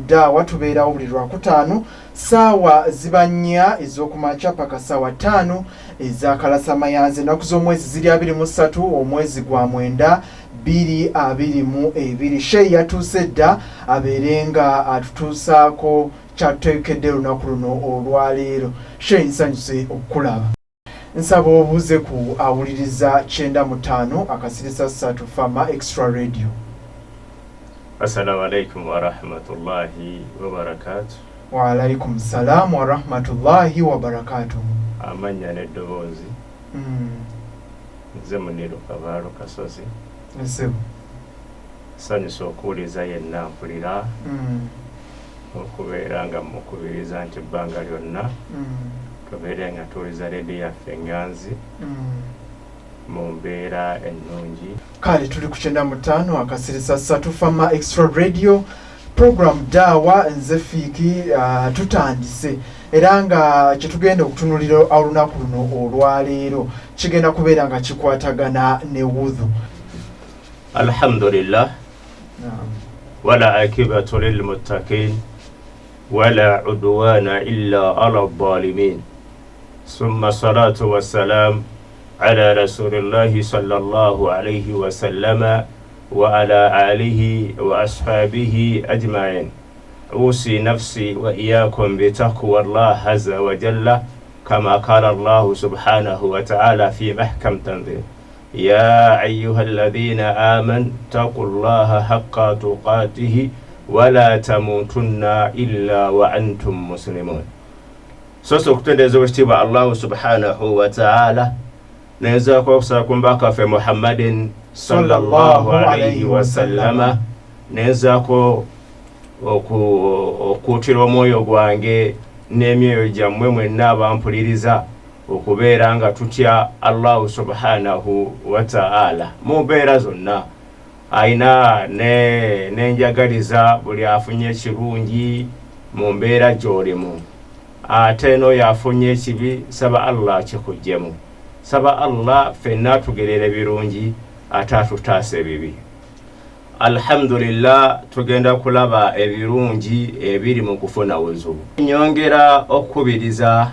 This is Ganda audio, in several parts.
Dawa tubeerawo buli Lwakutaano ssaawa ziba 4 ez'okumakya paka ssaawa 5 ez'akalasamayanzi. Ennaku z'omwezi ziri 23 omwezi gwa mwenda 2022. Sheikh yatuuse dda abeere nga atutuusaako kyatuteekedde lunaku luno olwaleero. Sheikh nsanyuse okukulaba. Nsaba obuuze ku awuliriza 95 akasirisa 3 Fama Extra Radio. Assalamu alaikum wa rahmatullahi wa barakatuh. Wa alaikum salam wa rahmatullahi wa barakatuh. Amanya n'eddoboozi. Nze Muniru Kabaalo Kasozi. Nsebo. Sanyusa okuwuliza yenna mpulira. Okubeera nga mukubiriza nti ebbanga lyonna. Tubeere nga tuwuliza leediyo yaffe Nganzi. Mu mbeera ennungi. Kale tuli ku 95 akasirisa 3 Fama Extra Radio program Dawa nze Fiiki tutandise era nga kye tugenda okutunulira olunaku luno olwaleero kigenda kubeera nga kikwatagana ne wudhu. Alhamdulillah. Wala akibatu lilmuttaqin wala udwana illa ala dhalimin. Summa salatu wassalam على رسول الله صلى الله عليه وسلم وعلى آله وأصحابه أجمعين. أوصي نفسي وإياكم بتقوى الله عز وجل كما قال الله سبحانه وتعالى في محكم تنزيل يا أيها الذين آمنوا اتقوا الله حق تقاته ولا تموتن إلا وأنتم مسلمون. سوسكتندزو اشتبع الله سبحانه وتعالى neza kwa kumbaka fe Muhammadin sallallahu alayhi wa sallama neza ko okutira omwoyo gwange n'emyoyo gyammwe mwenna abampuliriza okubeera nga tutya Allah subhanahu wa ta'ala mu mbeera zonna ayina n'enjagaliza buli afunye ekirungi mu mbeera gy'olimu ate n'oyo afunye ekibi saba Allah kikuggyemu. Saba Allah fenna tugerere birungi atatutaase bibi. Alhamdulillah tugenda kulaba ebirungi ebiri mu kufuna wuzu. Nyongera okubiriza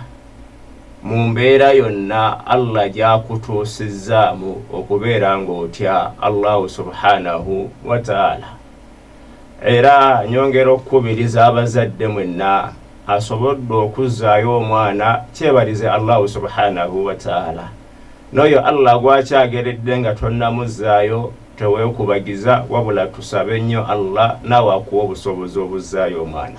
mu mbeera yonna Allah gyakutuusizaamu okubeera ng'otya Allah subhanahu wa ta'ala. Era nyongera okubiriza abazadde mwenna asobodde okuzzaayo omwana kyebalize Allah subhanahu wa ta'ala. Noyo Allah gwakyageredde nga tonnamuzzaayo teweekubagiza wabula tusabe nnyo Allah nawe akuwa obusobozi obuzzaayo omwana.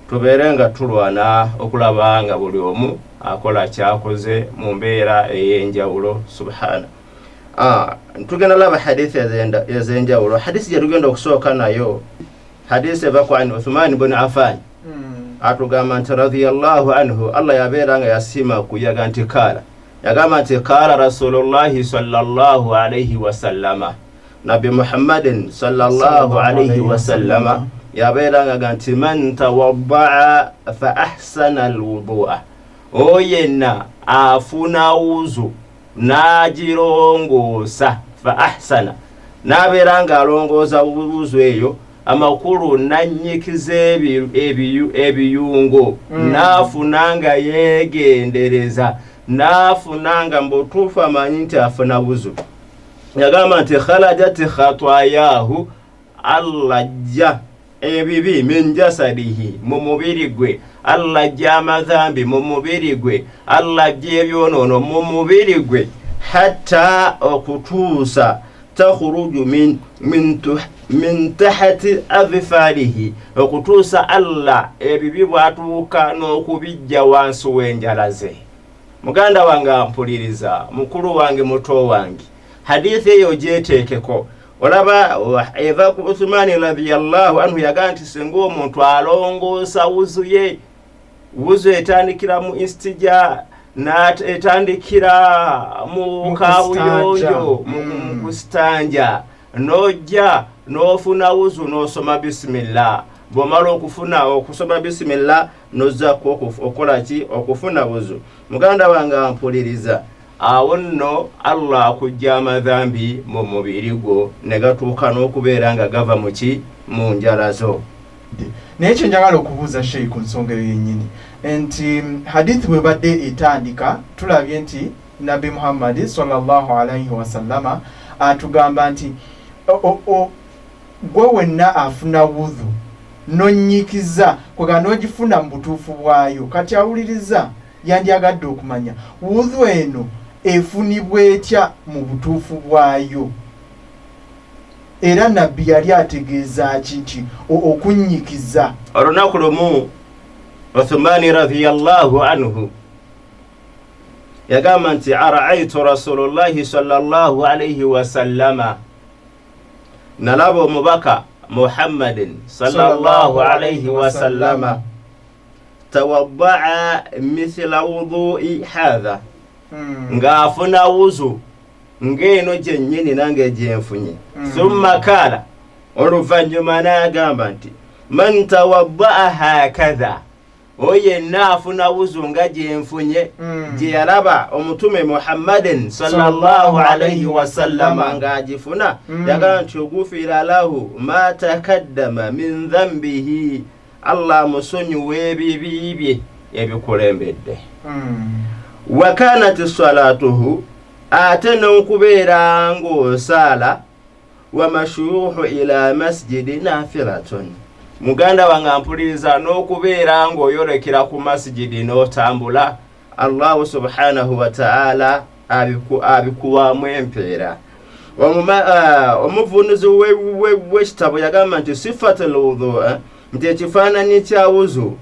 Tubeere nga tulwana okulaba nga buli omu akola kyakoze mu mbeera ey'enjawulo subhana. Tugenda laba hadithi ez'enjawulo. Hadithi gye tugenda okusooka nayo hadithi eva ku Uthman ibn Affan atugamba nti radiyallahu anhu Allah yabeera nga yasiima kuyaga nti kaala yagamba nti kaala rasulullahi sallallahu alayhi wa sallama nabi Muhammadin sallallahu alayhi wa sallama yabeera nga nti man tawaddaa fa ahsana alwudu'a oyenna afuna wuzu n'agirongoosa fa ahsana n'abeera nga alongooza wuzu eyo amakulu nanyikiza ebiyungo nafunanga yegendereza nafunanga mbutuufu amanyi nti afuna wuzu. Yagamba nti khalajat khatwayahu Allah jja ebibi min jasadihi mu mubiri gwe Allah jja amadhambi mu mubiri gwe Allah jja ebyonoono mu mubiri gwe hatta okutuusa takhruju min tahti adhfarihi okutuusa Allah ebibi bwatuuka n'okubijja wansi w'enjala ze. Muganda wange ampuliriza mukulu wange muto wange hadithi eyo gyeteekeko olaba eva ku Uthman radiyallahu anhu yagaa nti singa omuntu alongoosa wuzu ye wuzu etandikira mu istija etandikira mu kaabuyonjo mu kusitanja nojja n'ofuna wuzu n'osoma bismillah bw'omala okusoma bismillah nozzaako okola ki okufuna wuzu. Muganda wange ampuliriza awo nno Allah akujja amadhambi mu mubiri gwo ne gatuuka n'okubeera nga gava mu njala zo. naye kye njagala okubuuza Sheikh ku nsonga eyo yennyini nti hadithi bwe badde etandika tulabye nti Nabi Muhammad sallallahu alaihi wasallama atugamba nti gwe wenna afuna wudhu nonyikiza kwega n'ogifuna mu butuufu bwayo kati awuliriza yandyagadde okumanya wudhu eno efunibwa etya mu butuufu bwayo era nabbi yali ategeeza ki nti okunyikiza olunaku lumu Uthmani radhiyallahu anhu yagamba nti araaitu rasulullahi sallallahu alayhi wasallama nalaba omubaka Muhammadin sallallahu alayhi wasallama tawaddaa mithla wudhu'i hadha ng'afuna wuzu ng'eno gyennyini nange gyenfunye thumma kala oluvannyuma n'agamba nti man tawaddaa hakadha oyenna afuna wuzu nga gyenfunye gye yalaba omutume Muhammadin sallallahu alayhi wasallama ng'agifuna yagamba nti ugufira lahu ma takaddama min dhanbihi Allah musonyiwa ebibi bye ebikulembedde wa kanat salatuhu ate n'okubeera ng'osaala wa mashruuhu ila masjidi nafilatun muganda wange ampuliriza n'okubeera ng'oyolekera ku masjidi n'otambula Allah subhanahu wa ta'ala abikuwaamu empeera omuvunuzi w'ekitabo yagamba nti sifatul wudhu nti ekifaananyi kya wuzu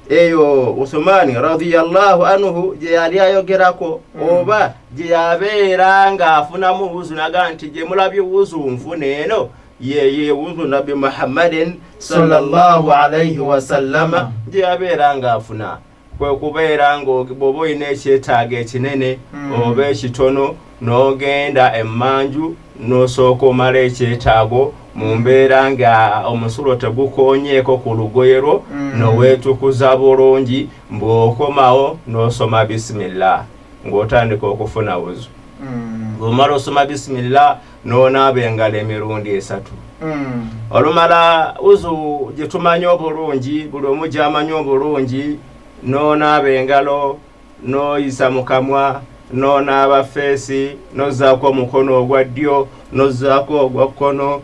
eyo Uthmani radhiyallahu anhu gye yali ayogerako oba gye yabeera ng'afunamu wuzu naga nti gye mulabye wuzu nfuna eno ye wuzu Nabi Muhammadin sallallahu alayhi wasallama gye yabeera ng'afuna kwe kubeera ng'oba olina ekyetaago ekinene oba ekitono n'ogenda emmanju n'osooka omala ekyetaago mu mbeera nga omusulo tegukoonyeeko ku lugoye lwo n'oweetukuza bulungi mbw'okomawo n'osoma bisimillah ng'otandika okufuna wuzu ng'omala osoma bisimillah n'onaaba engalo emirundi 3 olumala wuzu gye tumanyi obulungi buli omu gy'amanyi obulungi n'onaaba engalo n'oyisa mu kamwa n'onaaba feesi n'ozzaako omukono ogwa ddyo n'ozzaako ogwa kkono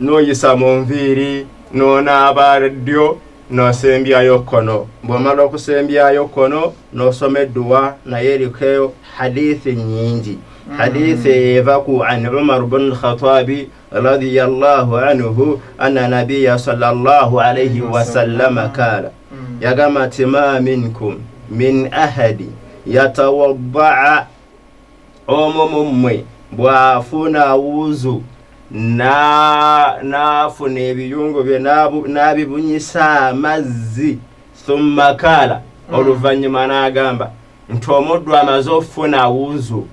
n'oyisa mu nviiri n'onaaba ddyo n'osembyayo kkono bw'omala okusembyayo kkono n'osoma edduwa naye eriko hadithi nyingi hadithi evaku an Umar bin al-Khattabi radiyallahu anhu anna nabiyya sallallahu alayhi wasallama kala yagamba nti ma minkum min ahadi yatawaddaa omu mummwe bw'afuna wuzu n'afuna ebiyungo bye n'abibunyisa amazzi thumma kala oluvannyuma n'agamba nti omuddu amaze okufuna wuzu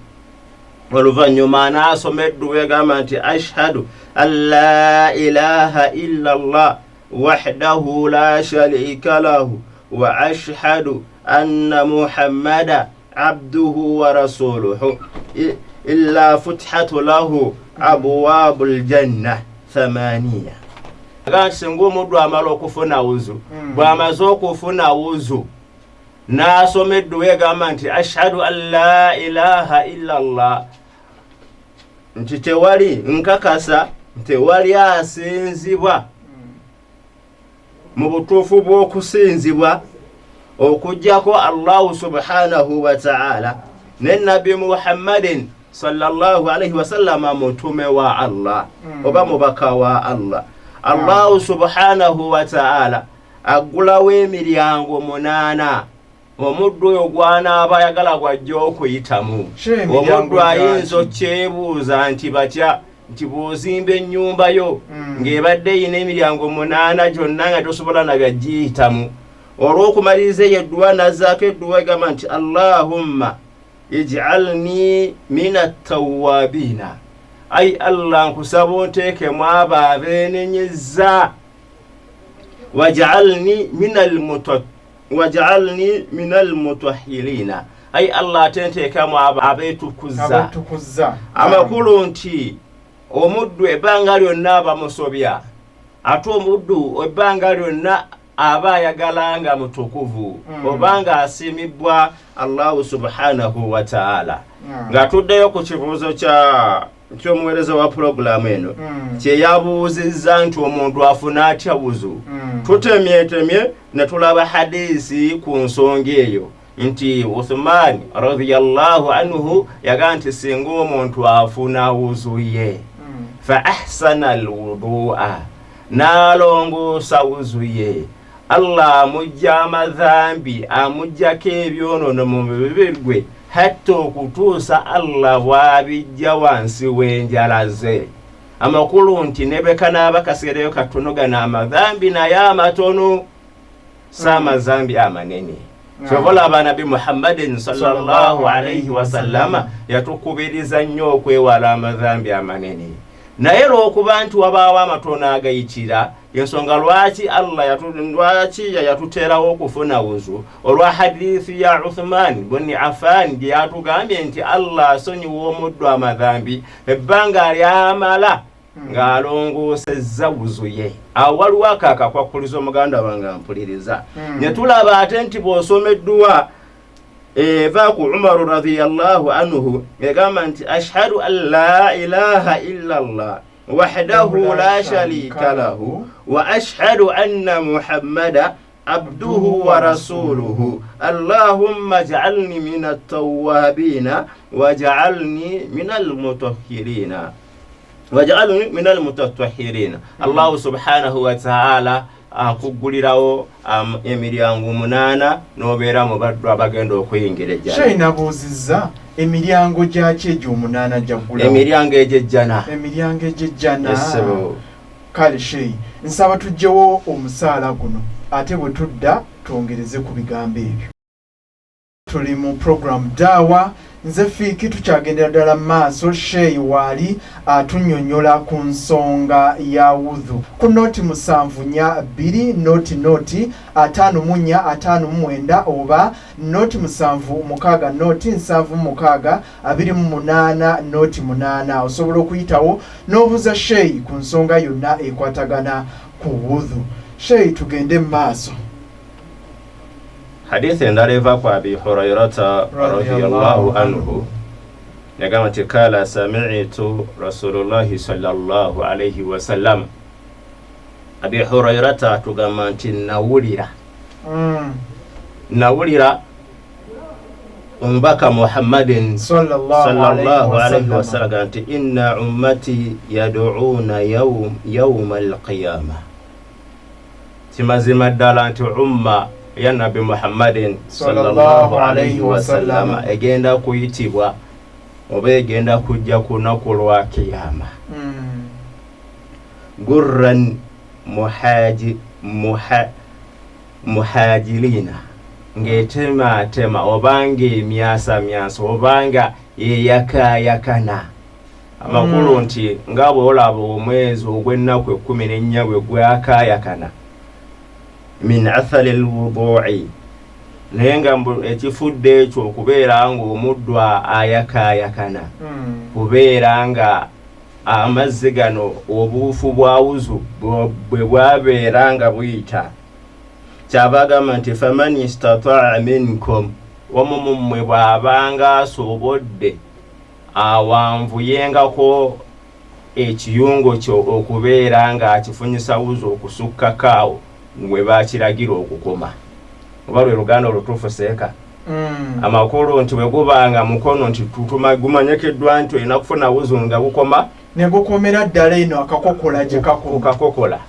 oluvannyuma n'asoma edduwa egamba nti ashhadu an la ilaha illa Allah wahdahu la sharika lahu wa ashhadu anna Muhammada abduhu wa rasuluhu illa futihatu lahu abwabul janna 8 agamba singa omuddu amala okufuna wuzu bw'amaze okufuna wuzu n'asoma edduwa egamba nti ashhadu an la ilaha illa Allah nti tewali nkakasa tewali asinzibwa mu butuufu bw'okusinzibwa okujjako Allah subhanahu wa ta'ala ne Nabi Muhammadin sallallahu alayhi wasallama mutume wa Allah oba mubaka wa Allah Allah subhanahu wa ta'ala agulawo emiryango 8 omuddu oyo gw'anaaba ayagala gwajja okuyitamu omuddu ayinza okyebuuza nti batya nti bw'ozimba ennyumba yo ng'ebadde eyina emiryango 8 gyonna nga tosobola nabyagiyitamu olw'okumaliriza eyo edduwa nazzaako edduwa egamba nti Allahumma ij'alni mina tawwabina ay Allah nkusaba onteekemu abo abeenenyezza waj'alni minal mutahhirina ay Allah atenteekamu abo abeetukuza amakulu nti omuddu ebbanga lyonna abamusobya ate omuddu ebbanga lyonna aba ayagalanga mutukuvu obanga asiimibwa Allahu subhanahu wa ta'ala. Ng'atuddeyo ku kibuuzo ky'omuweereza wa pulogulaamu eno kye yabuuzizza nti omuntu afuna atya wuzu. Tutemyetemye ne tulaba hadisi ku nsonga eyo nti Uthman radhiyallahu anhu yaga nti singa omuntu afuna wuzu ye fa ahsana alwudu'a nalongosa wuzu ye Allah amujja amadhambi amujjako ebyonoono mu mubiri gwe hatta okutuusa Allah bw'abijja wansi w'enjala ze. Amakulu nti nebeka n'abakaseereyo katono gano amadhambi naye amatono s'amazambi amanene. Kyobola Nabi Muhammadin sallallahu alayhi wa sallama yatukubiriza nnyo okwewala amadhambi amanene. Naye lw'okuba nti wabaawo amatono agayitira ensonga lwaki Allah yatuteerawo okufuna wuzu olwa hadithi ya Uthman bin Affan gye yatugambye nti Allah asonyiwa omuddu amadhambi ebbanga lyamala ng'alongoosezza wuzu ye. Awo waliwo akakakwakuliza omuganda wange ampuliriza. Ne tulaba ate nti bw'osomeddwa eva ku Umar radhiyallahu anhu egamba nti ashhadu an la ilaha illa Allah wahdahu la sharika lahu wa ashhadu anna Muhammada abduhu wa rasuluhu Allahumma ij'alni minat tawwabina waj'alni minal mutahhirina waj'alni minal mutatahhirina. Allah subhanahu wa ta'ala akugulirawo emiryango 8 nobeera mu baddu abagenda okuyingira ejjana. Shayina buuzizza emiryango gyaki egyo 8 jaggulawo? Emiryango egyejjana. Emiryango egyejjana. Kale Sheyi nsaba tujjewo omusaala guno ate bwe tudda twongereze ku bigambo ebyo. Tuli mu program Dawa nze Fiiki tukyagendera ddala maaso. Sheyi waali atunnyonnyola ku nsonga ya wudhu ku noti 7.2 noti 5.59 oba noti 7.6 noti 7.6 28 noti 8. Osobola okuyitawo n'obuuza Sheyi ku nsonga yonna ekwatagana ku wudhu. Sheyi tugende maaso. Hadith endala eva kwa Abi Hurayrata radhiyallahu anhu yagamba nti kala sami'tu Rasulullahi sallallahu alayhi wa sallam. Abi Hurayrata atugamba nti nawulira omubaka Muhammadin sallallahu alayhi wa sallam nti inna ummati yad'una yawma al-qiyamah. Kimazima ddala nti umma ya Nabi Muhammadin sallallahu alayhi wa sallam egenda kuyitibwa oba egenda kujja ku lunaku lwa kiyama gurran muhajirina ng'etema obanga emyasa obanga yeyakayakana. Amakulu nti nga bw'olaba omwezi ogw'ennaku 14 bwe gwakayakana min athali alwudu'i naye nga ekifudde ekyo okubeera nga omuddu ayakayakana kubeera nga amazzi gano obuufu bwa wuzu bwe bwabeera nga buyita. Kyava agamba nti faman istata'a minkum omu mmwe bw'abanga asobodde awanvuyengako ekiyungo kyo okubeera nga akifunyisa wuzu okusukkakaawo mwe bakiragira okukoma. Oba lwe luganda olutuufu seeka. Amakulu nti bwe gubanga mukono nti gumanyikiddwa nti olina kufuna wuzu nga gukoma ne gukomera ddala eno akakokola gye kakokola.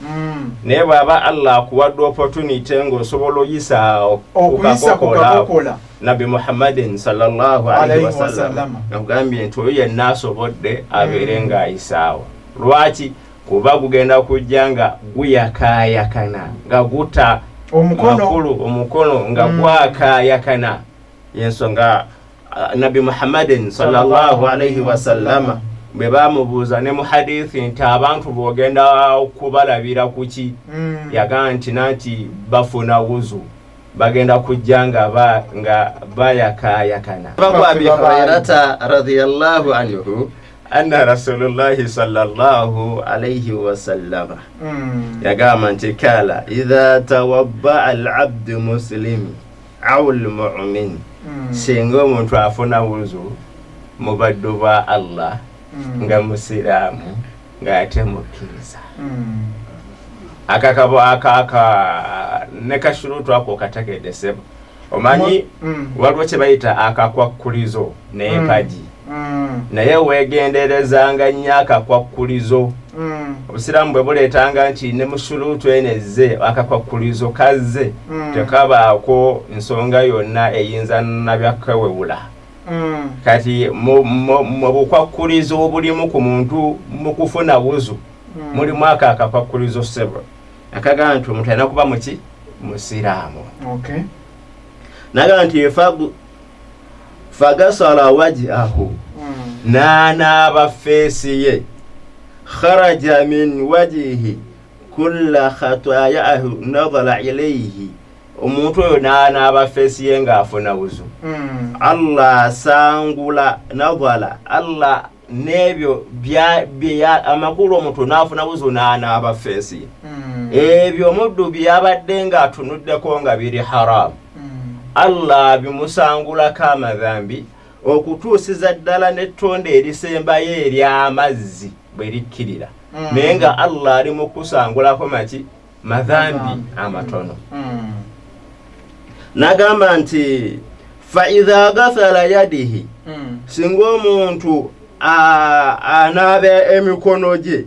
Naye bw'aba Allah akuwadde opportunity ng'osobola oyisa okukakokola Nabi Muhammadin sallallahu alayhi wa sallam agambye nti oyo yenna asobodde abeere ng'ayisaawo. Lwaki? Kuba gugenda kujja nga guyakayakana nga guta omukono nga gwakayakana. Yensonga Nabi Muhammadin sallallahu alayhi wa sallam bwe bamubuuza ne mu hadithi nti abantu bw'ogenda kubalabira kuki yagaa nti nanti bafuna wuzu bagenda kujja nga bayakayakana. Abu Abi Hurayrata radhiyallahu anhu anna rasulullahi sallallahu alayhi wa sallam yagamba nti kala idha tawadda al-abdu muslim aw al-mu'min singa omuntu afuna wuzu mu baddu ba Allah nga musiraamu ng'ate mukkiriza akakabo akaka ne kashurutu ako kategeddesebwa omanyi waliwo kye bayita akakwakkulizo n'empaji naye weegenderezanga nnyo akakwakkulizo obusiraamu bwe buleetanga nti ne mushurutu enezze akakwakkulizo kazze tekabaako nsonga yonna eyinza nabyakawewula kati mu bukwakkulizo obulimu ku muntu mu kufuna wuzu mulimu akakwakkulizo ssebo akagamba nti omuntu alina kuba muki musiraamu naga nti fagasala wajhahu nanaaba feesi ye kharaja min wajhihi kulla khatayahu nadala ilayhi omuntu oyo nanaaba feesi ye ng'afuna wuzu Allah sangula nadala Allah nebyo amakulu omuntu n'afuna wuzu nanaaba feesi ye ebyo omuddu byabadde ng'atunuddeko nga biri haramu Allah bimusangulako amadhambi okutuusiza ddala n'ettonde erisembayo ery'amazzi bwe likkirira naye nga Allah ali mu kusangulako maki madhambi amatono nagamba nti fa idha ghasala yadihi singa omuntu anaabe emikono gye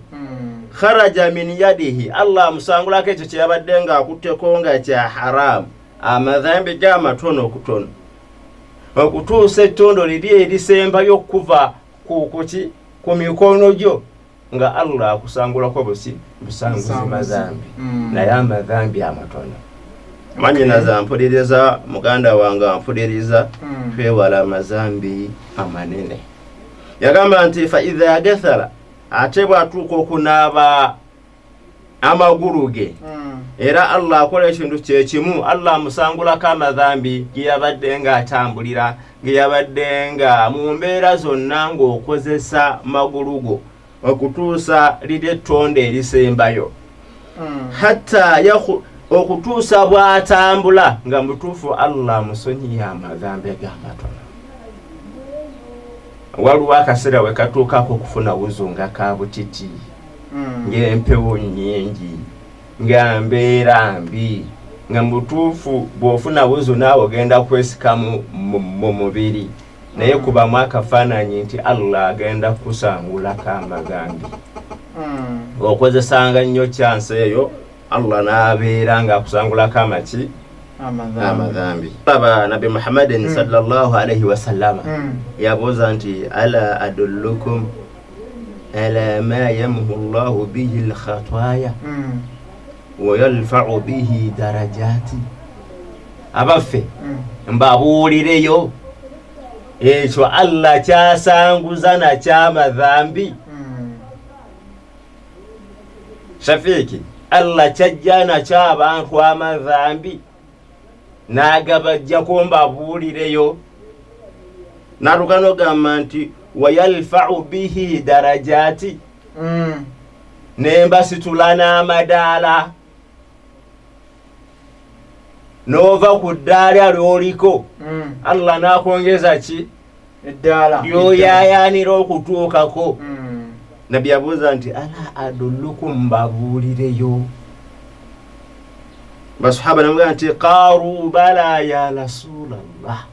kharaja min yadihi Allah amusangulako ekyo kyeyabadde ng'akutteko nga kya haramu amadhambi g'amatono okutono okutuusa ettondo liri erisembayo okuva ku mikono gyo nga Allah akusangulako busanguzi madhambi naye amadhambi amatono manyinaza mpuliriza muganda wange ampuliriza twewala amazambi amanene yagamba nti fa idha gathala ate bwatuuka okunaaba amagulu ge era Allah akola ekintu kyekimu Allah amusangulako amadhambi ge yabadde nga atambulira ge yabadde nga mu mbeera zonna ng'okozesa magulu go okutuusa liri ettonde erisembayo hatta okutuusa bw'atambula nga mutuufu Allah musonyiye amadhambi g'amatono waliwo akaseera we katuukako okufuna wuzu nga kabutiti ng'empewo nnyingi nga mbeera mbi nga mutuufu bw'ofuna wuzu naawe ogenda kwesika mu mubiri naye kubamu akafaananyi nti Allah agenda kusangulako amadhambi okozesanga nnyo kyansi eyo Allah n'abeera ng'akusangulako amaki amadhambi aba nabi Muhammadin sallallahu alayhi wa sallama yabuuza nti ala adullukum ala ma yamhu Allahu bihi al-khataaya wa yarfa'u bihi darajati abaffe mbabuulireyo ekyo Allah kyasanguza nakyamadhambi Shafiki Allah kyajja naky'abantu amadhambi n'agabajjako mbabuulireyo natukana ogamba nti wayalfa'u bihi darajati nembasitula n'amadaala n'ova ku ddaala ly'oliko Allah n'akwongeza ki eddaala ly'oyaayaanira okutuukako nabbi abuuza nti ala adullukum mbabuulireyo basahaba namugamba nti qaalu bala ya rasulallah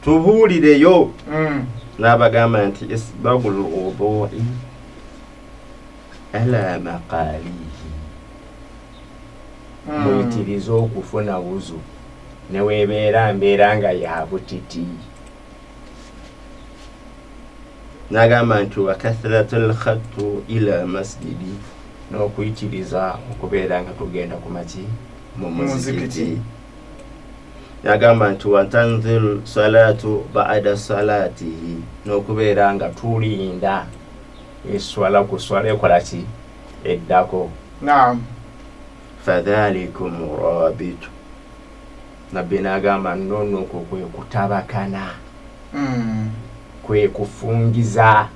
tubuulireyo n'abagamba nti isbagul wudu'i ala maqalihi muyitiriza okufuna wuzu neweebeera mbeera nga ya butiti n'agamba nti wa kathratul khattu ila masjidi n'okuyitiriza okubeera nga tugenda ku maki mu muzikiti n'agamba nti watanziru salatu ba'da salatihi n'okubeera nga tulinda eswala ku swala ekola ki eddako naam fadhalikum rabitu nabbi n'agamba nnono okwo kwe kutabakana kwe kufungiza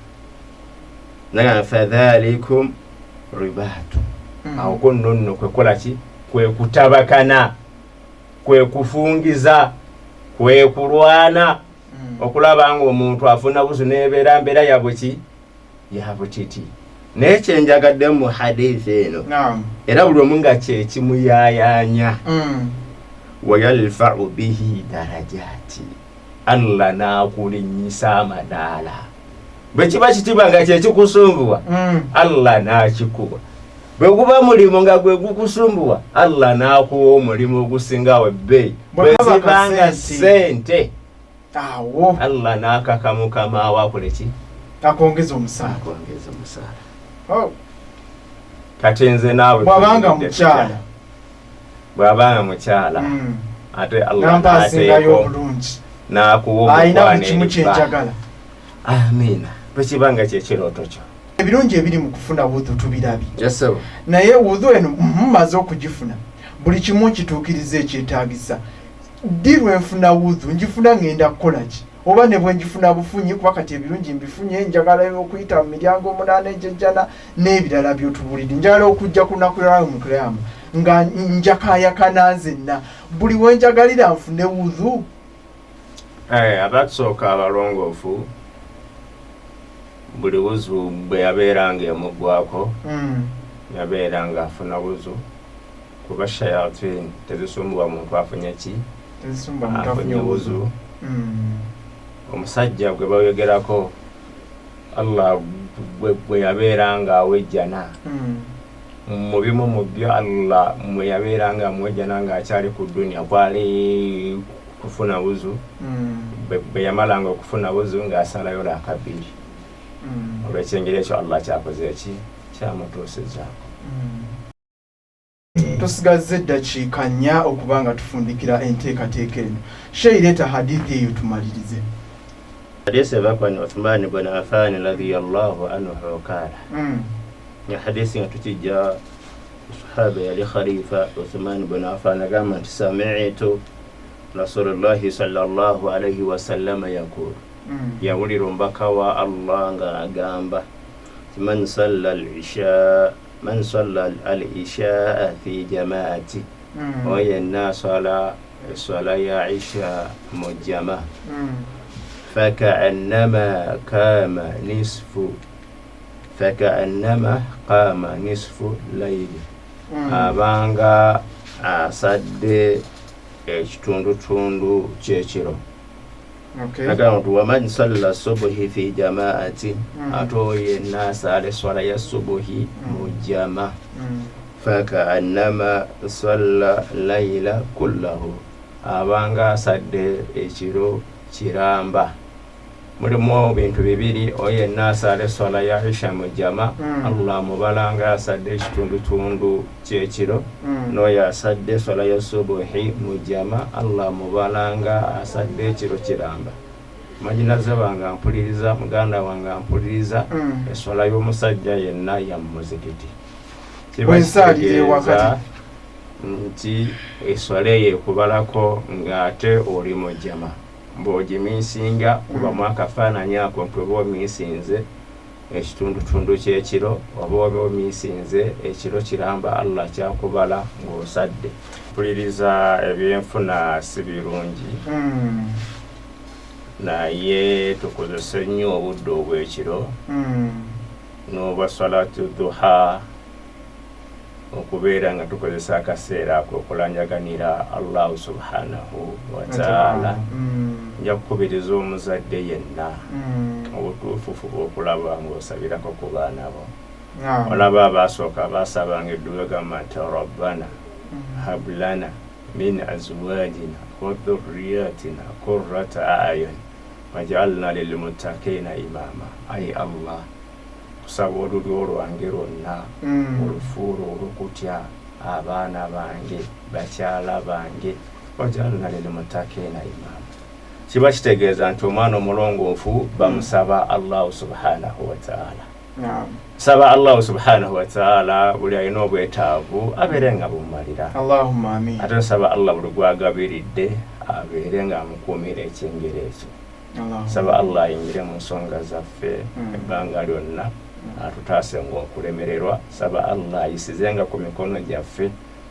na fadhalikum ribatu aho konno kwe kolaki kwe kutabakana kwe kufungiza kwe kulwana okulaba nga omuntu afuna buzu nebeera mbeera yabuki yabutiti nekyenjagadde mu hadithi eno era buli omu nga kyekimuyayanya wayalfau bihi darajati Allah nakulinyisa amadaala bwe kiba kitiba nga kyekikusumbuwa Allah nakikuwa bwe guba mulimu nga gwe gukusumbuwa Allah nakuwa omulimu ogusingawo ebbeeyi bwe zibanga sente awo Allah nakakamukama awakuleki akongeza omusaala kati nze naawe bw'abanga mukyala ate Allah nampasingayo obulungi nakuwa ayina kimu kyenjagala. Amina. Bwe kibanga kyekirooto kyo ebirungi ebiri mu kufuna wudhu tubirabye. Yes sir. Naye wudhu eno mmaze okugifuna buli kimu kituukiriza ekyetaagisa. Dirwe nfuna wudhu njifuna ngenda kukola ki? Oba ne bwe njifuna bufunyi kuba kati ebirungi mbifunye njagala okuyita mu miryango 8 ejjana n'ebirala by'otubulidde. Njagala okujja ku lunaku lwa mukiramu nga njakaya kananzenna buli wenjagalira nfune wudhu. Abatusooka abalongoofu buli wuzu bwe yabeeranga emugwako yabeeranga afuna wuzu kuba shayatin tezisumbuwa muntu afunye ki afunye wuzu. Omusajja gwe bayogerako Allah bwe yabeeranga awejjana mu bimu mu byo Allah mwe yabeeranga amwejjana ng'akyali ku dunya kwali kufuna wuzu bwe yamalanga okufuna wuzu ng'asalayo lwakabiri olw'ekyengeri ekyo Allah kyakoze eki kyamutuusizaako. Tusigaze eddakiika 4 okuba nga tufundikira enteekateeka eno. Sheyireeta hadithi eyo tumalirize. Hadithi eva kwani Uthman ibn Affan radiyallahu anhu qaala ya hadithi nga tukijja sahaba yali khalifa Uthman ibn Affan agamba nti sami'tu Rasulullahi sallallahu alayhi wa sallam yaqulu yawulira omubaka wa Allah nga agamba man salla al-isha fi jama'ati wa yanna sala ya isha mujama فكأنما قام نصف ليل abanga asadde ekitundutundu kyekiro. Nagamba nti waman salla subuhi fi jamaati ate oyo yenna asaala eswala ya subuhi mu jama fakaannama salla layla kullahu abanga asadde ekiro kiramba. Mulimu bintu bibiri oyo yenna asaala eswala ya isha mu jama Allah mubalanga asadde ekitundutundu kyekiro n'oyo asadde eswala ya subuhi mu jama Allah mubalanga asadde ekiro kiramba. Majinaze wange mpuliriza muganda wange mpuliriza eswala y'omusajja yenna ya muzikiti wensalire wakati nti eswala yekubalako ng'ate oli mu jama mb'ogimiisinga kuba mwakafaananyi ako nti oba omiisinze ekitundutundu kyekiro oba oba omiisinze ekiro kiramba Allah kyakubala ng'osadde. Mpuliriza ebyenfuna si birungi naye tukozese nnyo obudde obw'ekiro n'obwa salatu duha okubeera nga tukozesa akaseera ako okulanjaganira Allah subhanahu wa ta'ala. Nja kukubiriza omuzadde yenna obutuufu okulaba ng'osabirako ku baana bo. Olaba abaasooka baasabanga edduwa gamba nti rabbana hablana min azwajina wa dhurriyatina qurrata a'yun waj'alna lilmuttaqina imama. Ayi Allah kusaba olulyo olwange lwonna olufuula olukutya abaana bange bakyala bange waj'alna lilmuttaqina imama. Kiba kitegeeza nti omwana omulongoofu bamusaba Allah subhanahu wa ta'ala. Saba Allah subhanahu wa ta'ala buli alina obwetaavu abeere nga bumumalira. Allahumma amin. Ate nsaba Allah buli gwagabiridde abeere nga amukuumira ekyengero ekyo. saba Allah ayingire mu nsonga zaffe ebbanga lyonna atutaase ng'okulemererwa saba Allah ayisizenga ku mikono gyaffe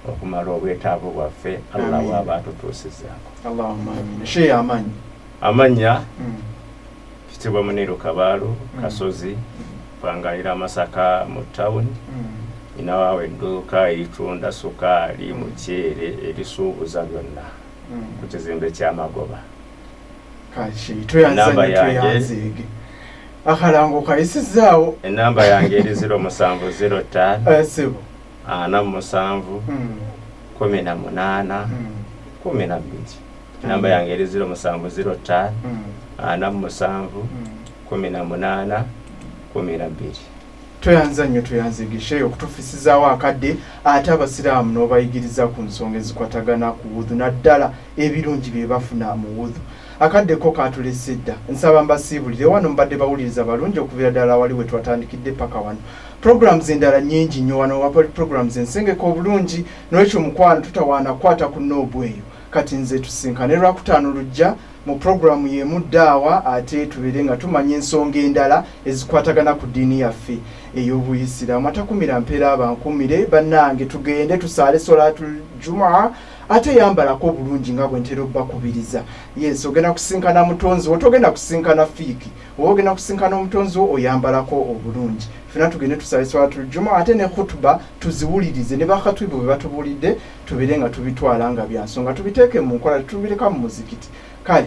okumala obwetaavu bwaffe Allah waba atutuusizaako. Allahumma amin. Shehe amanya kitibwa Muniru Kabaalu Kasozi pangalira Masaka mu tawuni inawawe edduuka eritunda sukaali muceere erisuubuza byonna ku kizimbe ky'Amagoba. Akalango kayisizaawo. Enamba yange eri 0705 sebo 47 18 12. Namba yange eri 0705 47 18 12. Toyanza nnyo toyanzigishe okutufisizaawo akadde ate abasiraamu n'obayigiriza ku nsonga ezikwatagana ku wudhu naddala ebirungi bye bafuna mu wudhu. Akaddeko katulese dda nsaba mbasiibulire wano mbadde bawuliriza balungi okubeera ddala wali we twatandikidde paka wano. Programs endala nnyingi nnyo wano wapa programs ensengeko obulungi n'ekyo mukwano tutawaana kwata ku noobu eyo kati nze tusinkane Lwakutaano lujja mu programu y'emu ddaawa ate tubeere nga tumanya ensonga endala ezikwatagana ku ddiini yaffe ey'Obuyisiraamu. Atakumira mpeera abankumire bannange tugende tusaale solaatul Jumaa ate yambalako bulungi nga bwe ntera obbakubiriza. Yes, ogenda kusinkana mutonzi wo togenda kusinkana fiiki oba ogenda kusinkana omutonzi wo oyambalako obulungi. Fena tugende tusaale solaatul Jumaa ate ne khutuba tuziwulirize ne bakhatwibo bwe batubulidde tubeere nga tubitwala nga bya nsonga tubiteeke mu nkola tubireka mu muzikiti. Kale